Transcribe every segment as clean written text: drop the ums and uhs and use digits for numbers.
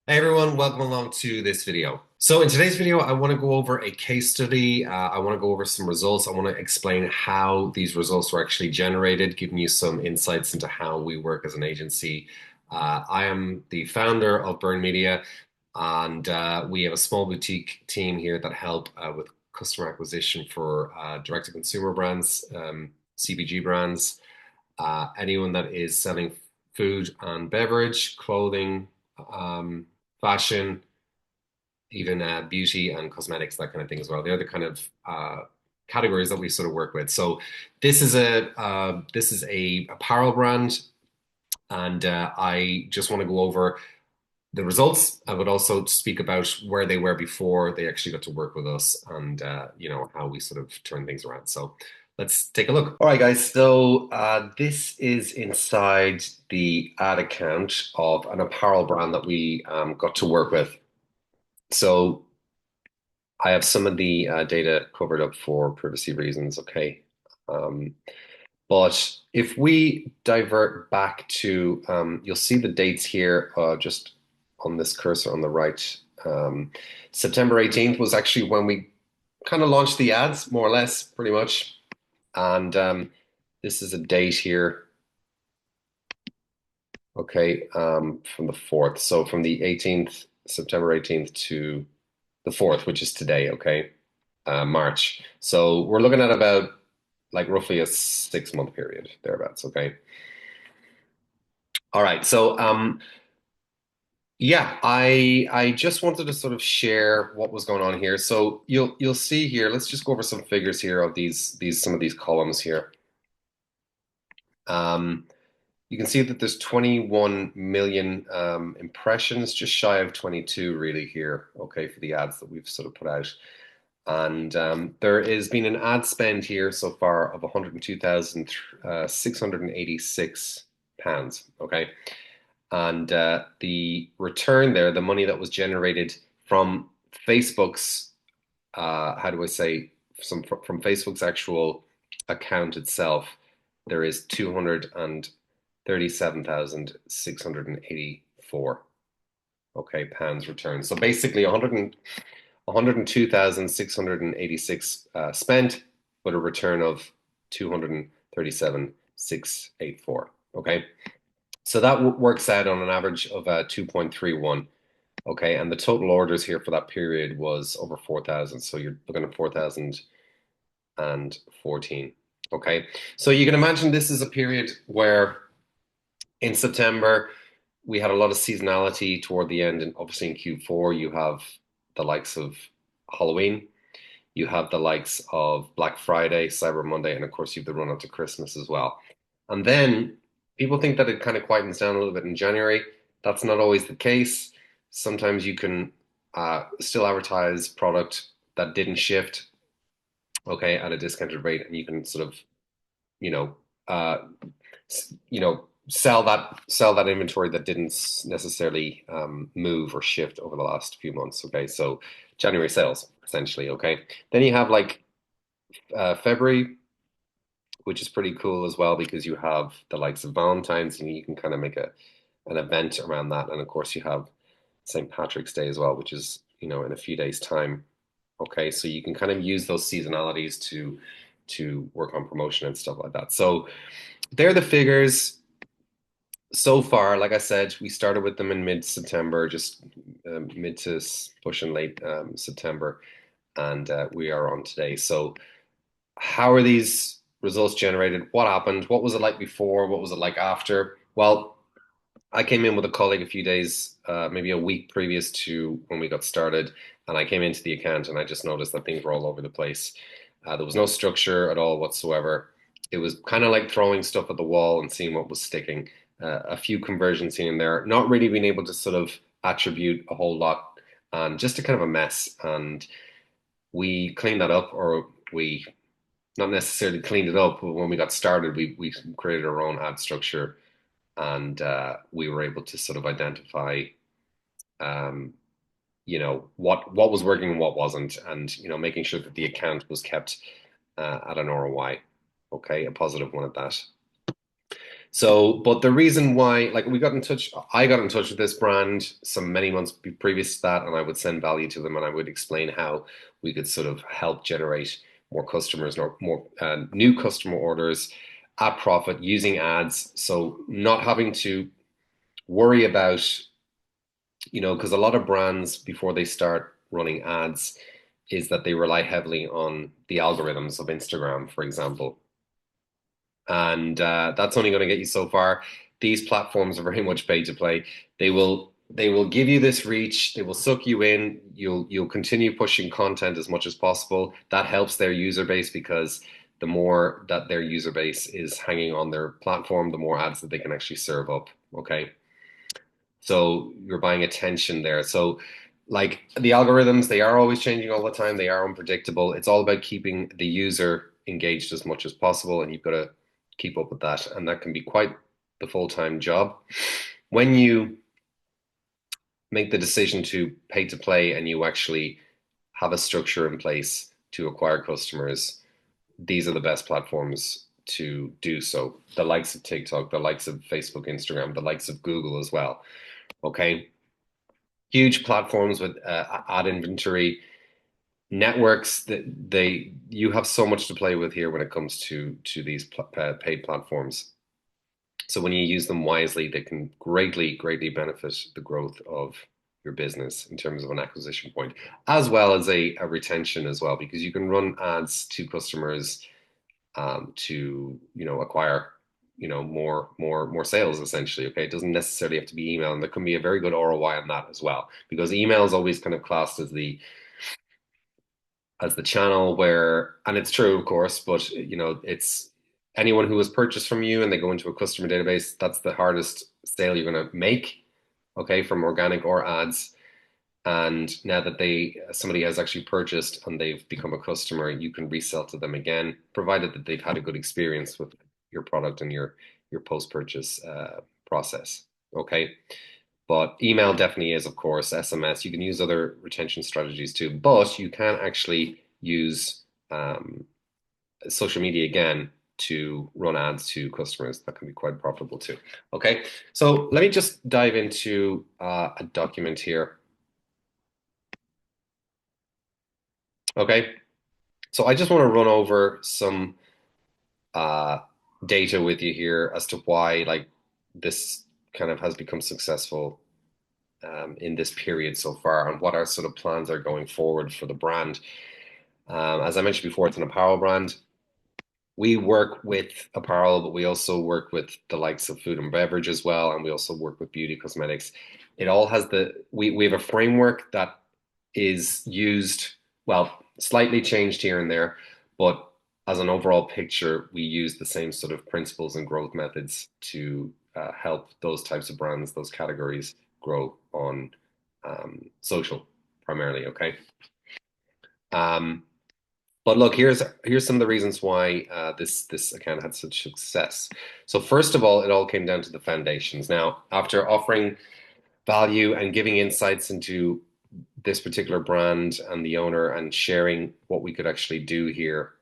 Hey everyone, welcome along to this video. So in today's video, I want to go over a case study. I want to go over some results. I want to explain how these results were actually generated, giving you some insights into how we work as an agency. I am the founder of Byrne Media, and we have a small boutique team here that help with customer acquisition for direct-to-consumer brands, CPG brands, anyone that is selling food and beverage, clothing, fashion, even beauty and cosmetics, that kind of thing as well. They're the kind of categories that we sort of work with. So this is a apparel brand, and I just want to go over the results. I would also speak about where they were before they actually got to work with us, and how we sort of turn things around. So let's take a look. All right, guys. So this is inside the ad account of an apparel brand that we got to work with. So I have some of the data covered up for privacy reasons, okay? Um, but if we divert back to, you'll see the dates here just on this cursor on the right. September 18th was actually when we kind of launched the ads, more or less, pretty much. And this is a date here, okay, from the 4th. So from the 18th, September 18th to the 4th, which is today, okay, March. So we're looking at about like roughly a 6 month period, thereabouts, okay? All right, so yeah, I just wanted to sort of share what was going on here. So you'll see here, let's just go over some figures here of these some of these columns here. Um, you can see that there's 21 million impressions, just shy of 22 really here, okay, for the ads that we've sort of put out. And there has been an ad spend here so far of 102,686 pounds. Okay. And the return there, the money that was generated from Facebook's, how do I say, from Facebook's actual account itself, there is 237,684, okay, pounds returned. So basically 102,686 spent, but a return of 237,684. Okay, so that works out on an average of 2.31. Okay, and the total orders here for that period was over 4,000. So you're looking at 4,014. Okay, so you can imagine this is a period where in September we had a lot of seasonality toward the end, and obviously in Q4 you have the likes of Halloween, you have the likes of Black Friday, Cyber Monday, and of course you have the run up to Christmas as well. And then people think that it kind of quietens down a little bit in January. That's not always the case. Sometimes you can still advertise product that didn't shift, okay, at a discounted rate, and you can sort of, you know, uh, sell that inventory that didn't necessarily move or shift over the last few months. Okay, so January sales essentially. Okay, then you have like February, which is pretty cool as well because you have the likes of Valentine's and you can kind of make an event around that. And of course, you have St. Patrick's Day as well, which is, in a few days' time. Okay, so you can kind of use those seasonalities to work on promotion and stuff like that. So they're the figures so far. Like I said, we started with them in mid-September, just mid to pushing late September, and we are on today. So how are these results generated? What happened? What was it like before? What was it like after? Well, I came in with a colleague a few days, maybe a week previous to when we got started, and I came into the account and I just noticed that things were all over the place. There was no structure at all whatsoever. It was kind of like throwing stuff at the wall and seeing what was sticking. A few conversions here and there, not really being able to sort of attribute a whole lot, and just a kind of a mess. And we cleaned that up, or we not necessarily cleaned it up, but when we got started, we created our own ad structure, and we were able to sort of identify, um, what was working and what wasn't, and making sure that the account was kept at an ROI, okay, a positive one at that. But the reason why, like, I got in touch with this brand some many months previous to that, and I would send value to them, and I would explain how we could sort of help generate more customers, more new customer orders at profit using ads. So not having to worry about, because a lot of brands before they start running ads is that they rely heavily on the algorithms of Instagram, for example, and that's only going to get you so far. These platforms are very much pay to play. They will give you this reach. They will suck you in. You'll continue pushing content as much as possible. That helps their user base because the more that their user base is hanging on their platform, the more ads that they can actually serve up. Okay, so you're buying attention there. So like the algorithms, they are always changing all the time. They are unpredictable. It's all about keeping the user engaged as much as possible, and you've got to keep up with that. And that can be quite the full-time job. When you make the decision to pay to play and you actually have a structure in place to acquire customers, these are the best platforms to do so. The likes of TikTok, the likes of Facebook, Instagram, the likes of Google as well. Okay. Huge platforms with ad inventory networks that you have so much to play with here when it comes to these paid platforms. So when you use them wisely, they can greatly benefit the growth of your business in terms of an acquisition point, as well as a retention as well, because you can run ads to customers to acquire more sales essentially. Okay, it doesn't necessarily have to be email, and there can be a very good ROI on that as well, because email is always kind of classed as the channel where, and it's true, of course, but it's anyone who has purchased from you and they go into a customer database, that's the hardest sale you're going to make, okay, from organic or ads. And now that somebody has actually purchased and they've become a customer, you can resell to them again, provided that they've had a good experience with your product and your post-purchase process. Okay. But email definitely is, of course, SMS. You can use other retention strategies too, but you can actually use social media again to run ads to customers. That can be quite profitable too. Okay, so let me just dive into a document here. Okay, so I just want to run over some uh, data with you here as to why like this kind of has become successful in this period so far, and what our sort of plans are going forward for the brand. As I mentioned before, it's an apparel brand. We work with apparel, but we also work with the likes of food and beverage as well, and we also work with beauty cosmetics. It all has we have a framework that is used, well, slightly changed here and there, but as an overall picture, we use the same sort of principles and growth methods to help those types of brands, those categories grow on social primarily. Okay. Um, but look, here's some of the reasons why this account had such success. So first of all, it all came down to the foundations. Now, after offering value and giving insights into this particular brand and the owner and sharing what we could actually do here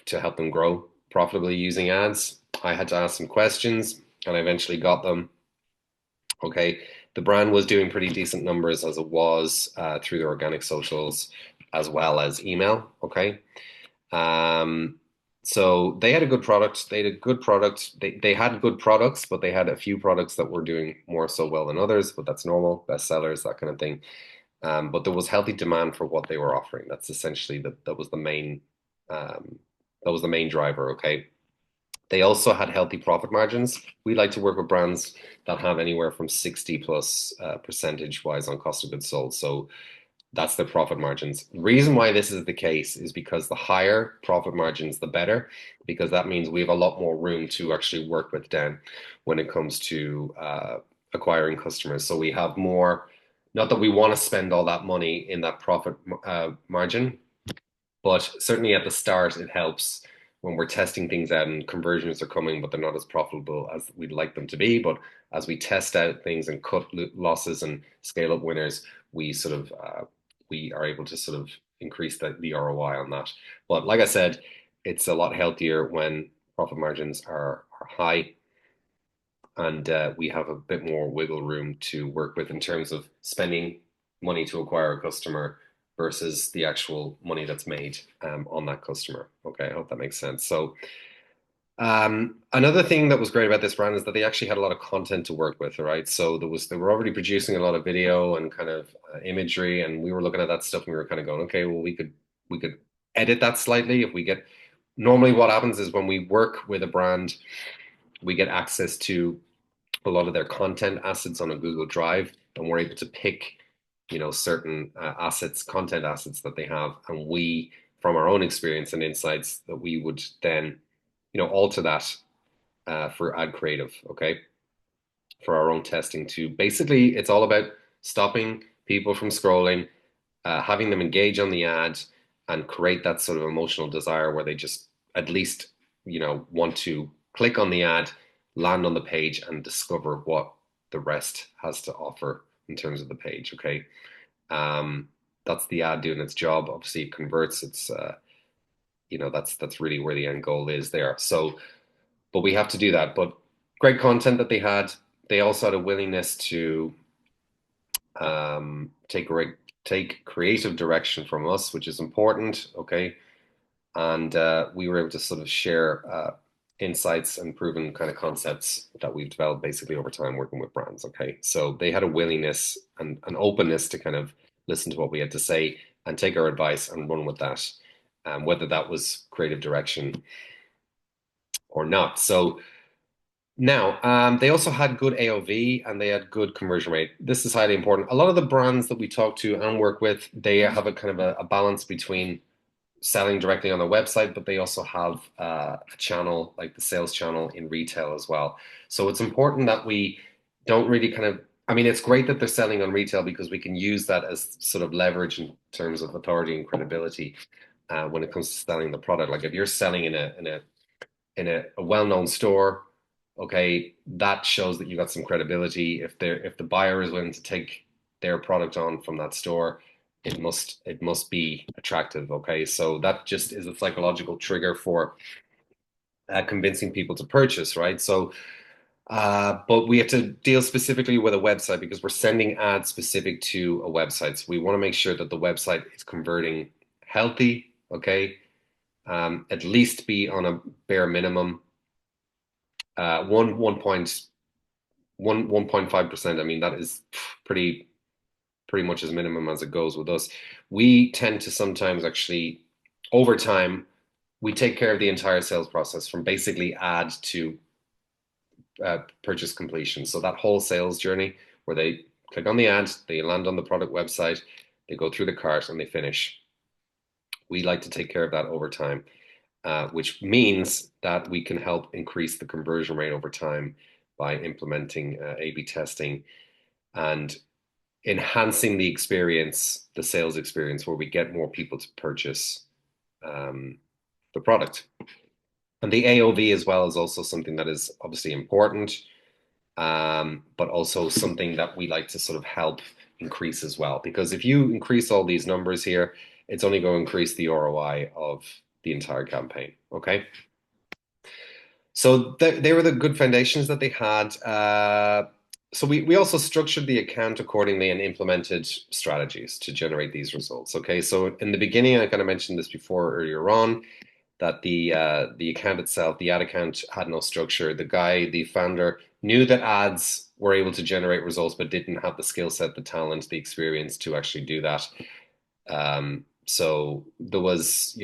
to help them grow profitably using ads, I had to ask some questions and I eventually got them. Okay, the brand was doing pretty decent numbers as it was through their organic socials as well as email. Okay. Um, so they had a good product. They had a good product. They had good products, but they had a few products that were doing more so well than others, but that's normal, bestsellers, that kind of thing. But there was healthy demand for what they were offering. That's essentially that was the main um, that was the main driver. Okay. They also had healthy profit margins. We like to work with brands that have anywhere from 60 plus percentage wise on cost of goods sold. So that's the profit margins. The reason why this is the case is because the higher profit margins, the better, because that means we have a lot more room to actually work with Dan when it comes to acquiring customers. So we have more, not that we want to spend all that money in that profit margin, but certainly at the start, it helps when we're testing things out and conversions are coming, but they're not as profitable as we'd like them to be. But as we test out things and cut losses and scale up winners, we sort of we are able to sort of increase the ROI on that. But like I said, it's a lot healthier when profit margins are high. and we have a bit more wiggle room to work with in terms of spending money to acquire a customer versus the actual money that's made on that customer. Okay, I hope that makes sense. So another thing that was great about this brand is that they actually had a lot of content to work with, right? So they were already producing a lot of video and kind of imagery, and we were looking at that stuff and we were kind of going, okay, well we could edit that slightly if we get. Normally, what happens is when we work with a brand, we get access to a lot of their content assets on a Google Drive, and we're able to pick, certain assets, content assets that they have, and we, from our own experience and insights, that we would then, alter that for ad creative, okay, for our own testing too. Basically, it's all about stopping people from scrolling, having them engage on the ad, and create that sort of emotional desire where they just at least, want to click on the ad, land on the page, and discover what the rest has to offer in terms of the page. Okay, um, that's the ad doing its job. Obviously, it converts. It's that's really where the end goal is there. So but we have to do that. But great content that they had. They also had a willingness to take creative direction from us, which is important. Okay, and we were able to sort of share insights and proven kind of concepts that we've developed basically over time working with brands. Okay, so they had a willingness and an openness to kind of listen to what we had to say and take our advice and run with that, whether that was creative direction or not. So now, they also had good AOV and they had good conversion rate. This is highly important. A lot of the brands that we talk to and work with, they have a kind of a balance between selling directly on their website, but they also have a channel like the sales channel in retail as well. So it's important that we don't really kind of, I mean, it's great that they're selling on retail because we can use that as sort of leverage in terms of authority and credibility when it comes to selling the product. Like if you're selling in a well-known store, okay, that shows that you got some credibility. If the buyer is willing to take their product on from that store, it must be attractive. Okay, so that just is a psychological trigger for convincing people to purchase, right? So, but we have to deal specifically with a website because we're sending ads specific to a website. So we want to make sure that the website is converting healthy. Okay, at least be on a bare minimum 1.5%. I mean, that is pretty much as minimum as it goes with us. We tend to sometimes actually, over time, we take care of the entire sales process from basically add to purchase completion. So that whole sales journey where they click on the ad, they land on the product website, they go through the cart and they finish. We like to take care of that over time, which means that we can help increase the conversion rate over time by implementing A/B testing and enhancing the experience, the sales experience, where we get more people to purchase um, the product. And the AOV as well is also something that is obviously important, but also something that we like to sort of help increase as well. Because if you increase all these numbers here, it's only going to increase the ROI of the entire campaign. Okay. So they were the good foundations that they had. So we also structured the account accordingly and implemented strategies to generate these results. Okay, so in the beginning, I kind of mentioned this before earlier on that the account itself, the ad account, had no structure. The guy, the founder, knew that ads were able to generate results, but didn't have the skill set, the talent, the experience to actually do that. So there was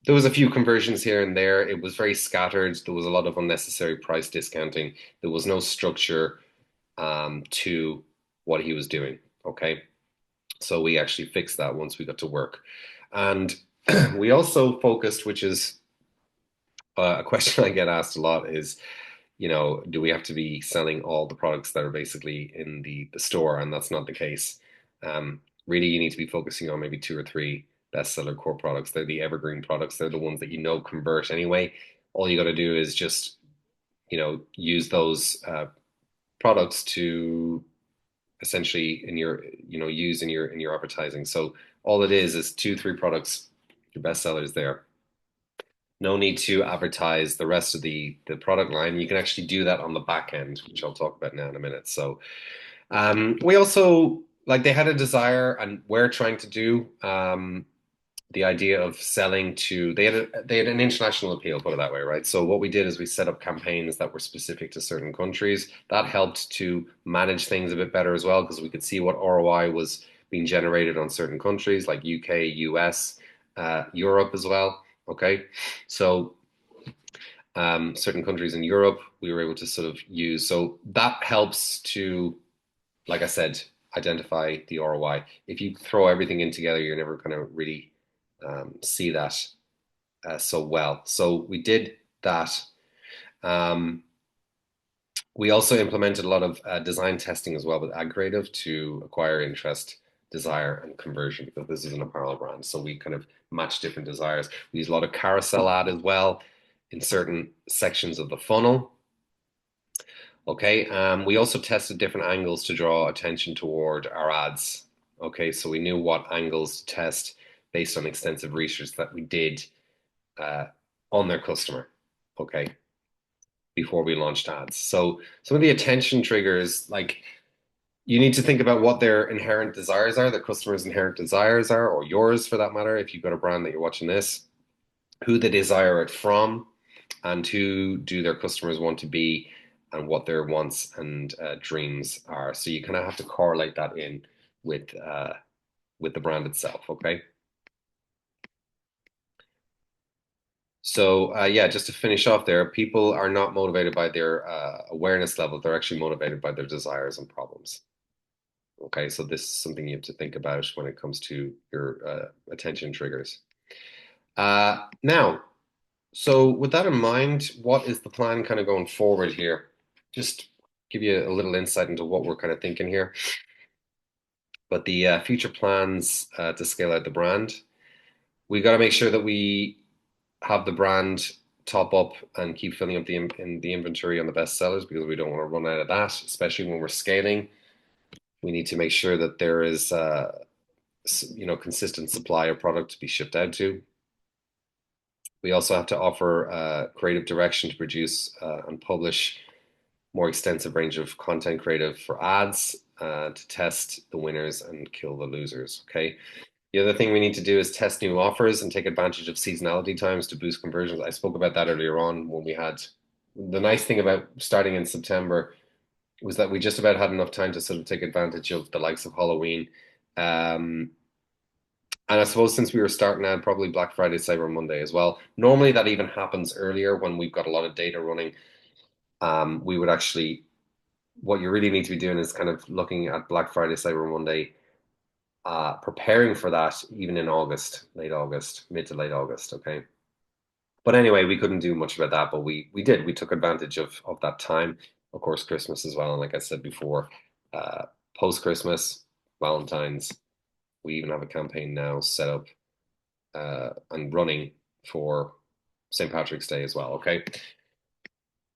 a few conversions here and there. It was very scattered. There was a lot of unnecessary price discounting. There was no structure to what he was doing. Okay. So we actually fixed that once we got to work. And we also focused, which is a question I get asked a lot is, do we have to be selling all the products that are basically in the store? And that's not the case. Really, you need to be focusing on maybe two or three bestseller core products. They're the evergreen products. They're the ones that convert anyway. All you got to do is just, use those products to essentially use in your advertising. So all it is two, three products, your bestsellers there. No need to advertise the rest of the product line. You can actually do that on the back end, which I'll talk about now in a minute. So we also like they had a desire, and we're trying to do the idea of selling to they had an international appeal, put it that way, right? So what we did is we set up campaigns that were specific to certain countries. That helped to manage things a bit better as well because we could see what ROI was being generated on certain countries like UK, US, Europe as well. Okay, so certain countries in Europe we were able to sort of use. So that helps to, like I said, identify the ROI. If you throw everything in together, you're never going to really see that so well. So we did that. Um, we also implemented a lot of design testing as well with Ad Creative to acquire interest, desire, and conversion because this is an apparel brand. So we kind of match different desires. We use a lot of carousel ad as well in certain sections of the funnel. Okay, we also tested different angles to draw attention toward our ads. Okay, so we knew what angles to test based on extensive research that we did uh, on their customer. Okay, before we launched ads. So some of the attention triggers, like you need to think about what their inherent desires are, the customer's inherent desires are, or yours for that matter. If you've got a brand that you're watching this, who they desire it from, and who do their customers want to be and what their wants and dreams are. So you kind of have to correlate that in with the brand itself. Okay. So yeah, just to finish off there, people are not motivated by their awareness level. They're actually motivated by their desires and problems. Okay, so this is something you have to think about when it comes to your attention triggers. Now, so with that in mind, what is the plan kind of going forward here? Just give you a little insight into what we're kind of thinking here. But the future plans to scale out the brand, we got to make sure that we have the brand top up and keep filling up in the inventory on the best sellers because we don't want to run out of that, especially when we're scaling. We need to make sure that there is consistent supply of product to be shipped out to. We also have to offer creative direction to produce and publish more extensive range of content creative for ads to test the winners and kill the losers. Okay. The other thing we need to do is test new offers and take advantage of seasonality times to boost conversions. I spoke about that earlier on when we had the nice thing about starting in September was that we just about had enough time to sort of take advantage of the likes of Halloween. Um, and I suppose since we were starting out, probably Black Friday, Cyber Monday as well. Normally that even happens earlier when we've got a lot of data running. We would actually, what you really need to be doing is kind of looking at Black Friday, Cyber Monday, preparing for that even in August, late August, mid to late August. Okay. But anyway, we couldn't do much about that, but we did. We took advantage of that time. Of course, Christmas as well. And like I said before, uh, post Christmas, Valentine's, we even have a campaign now set up and running for St. Patrick's Day as well. Okay.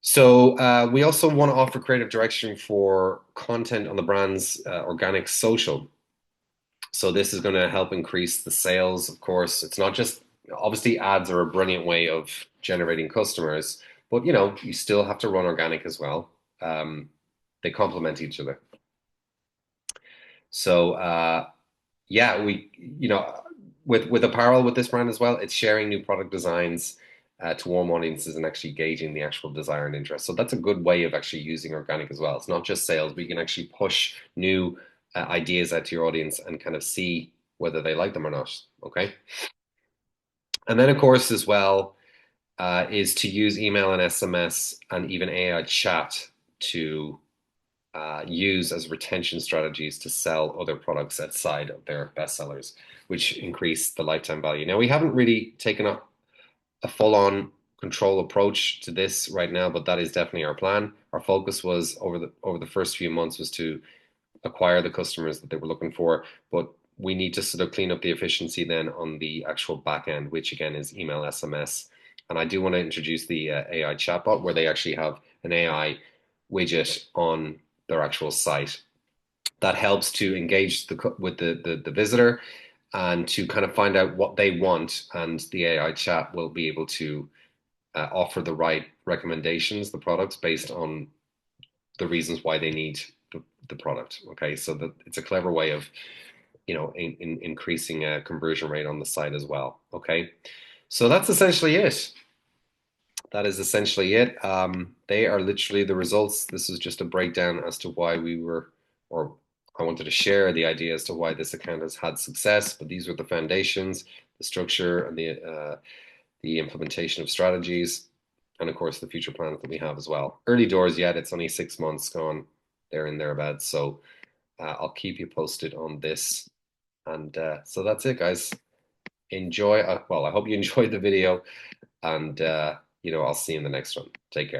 So we also want to offer creative direction for content on the brand's organic social. So this is going to help increase the sales. Of course, it's not just obviously ads are a brilliant way of generating customers, but you still have to run organic as well. They complement each other. So yeah, we with apparel with this brand as well, it's sharing new product designs to warm audiences and actually gauging the actual desire and interest. So that's a good way of actually using organic as well. It's not just sales, but you can actually push new ideas out to your audience and kind of see whether they like them or not. Okay. And then, of course, as well, is to use email and SMS and even AI chat to use as retention strategies to sell other products outside of their bestsellers, which increase the lifetime value. Now, we haven't really taken a full-on control approach to this right now, but that is definitely our plan. Our focus was over the first few months was to acquire the customers that they were looking for, but we need to sort of clean up the efficiency then on the actual back end, which again is email, SMS. And I do want to introduce the AI chatbot where they actually have an AI widget on their actual site that helps to engage with the visitor and to kind of find out what they want. And the AI chat will be able to offer the right recommendations, the products based on the reasons why they need the product. Okay, so that it's a clever way of increasing a conversion rate on the site as well. Okay, so that's essentially it. That is essentially it. They are literally the results. This is just a breakdown as to why we were, or I wanted to share the idea as to why this account has had success. But these were the foundations, the structure, and the implementation of strategies, and of course the future plans that we have as well. Early doors yet; it's only 6 months gone there and thereabouts. So I'll keep you posted on this. And so that's it, guys. Enjoy. Well, I hope you enjoyed the video, and I'll see you in the next one. Take care.